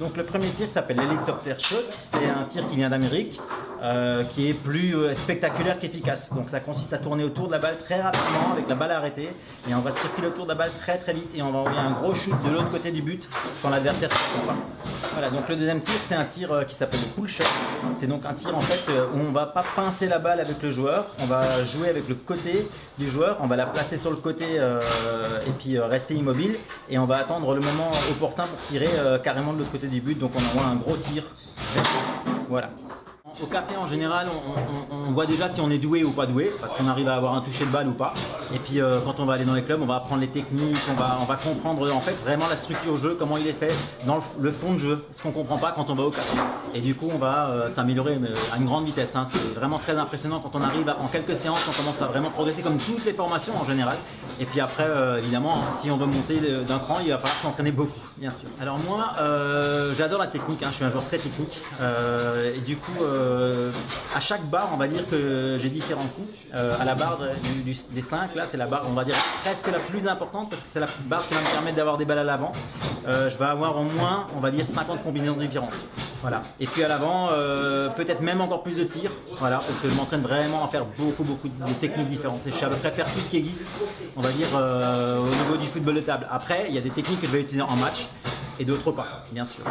Donc le premier tir s'appelle l'hélicoptère shot, c'est un tir qui vient d'Amérique, qui est plus spectaculaire qu'efficace. Donc ça consiste à tourner autour de la balle très rapidement avec la balle arrêtée et on va circuler autour de la balle très vite et on va envoyer un gros shoot de l'autre côté du but quand l'adversaire ne se pas. Voilà, donc le deuxième tir c'est un tir qui s'appelle le pull shot. C'est donc un tir en fait où on ne va pas pincer la balle avec le joueur, on va jouer avec le côté du joueur, on va la placer sur le côté et puis rester immobile et on va attendre le moment opportun pour tirer carrément de l'autre côté du but, donc on envoie un gros tir. Voilà. Au café en général, on voit déjà si on est doué ou pas doué, parce qu'on arrive à avoir un toucher de balle ou pas. Et puis quand on va aller dans les clubs, on va apprendre les techniques, on va comprendre en fait vraiment la structure jeu, comment il est fait, dans le fond de jeu, ce qu'on ne comprend pas quand on va au café. Et du coup, on va s'améliorer à une grande vitesse. Hein. C'est vraiment très impressionnant quand on arrive en quelques séances, on commence à vraiment progresser comme toutes les formations en général. Et puis après, évidemment, si on veut monter d'un cran, il va falloir s'entraîner beaucoup, bien sûr. Alors moi, j'adore la technique, hein. Je suis un joueur très technique. Et du coup, à chaque barre, on va dire que j'ai différents coups. À la barre des 5, là, c'est la barre, on va dire, presque la plus importante parce que c'est la barre qui va me permettre d'avoir des balles à l'avant. Je vais avoir au moins, on va dire, 50 combinaisons différentes. Voilà. Et puis à l'avant, peut-être même encore plus de tirs. Voilà, parce que je m'entraîne vraiment à faire beaucoup de techniques différentes. Et je sais à peu près faire tout ce qui existe, on va dire, au niveau du football de table. Après, il y a des techniques que je vais utiliser en match et d'autres pas, bien sûr.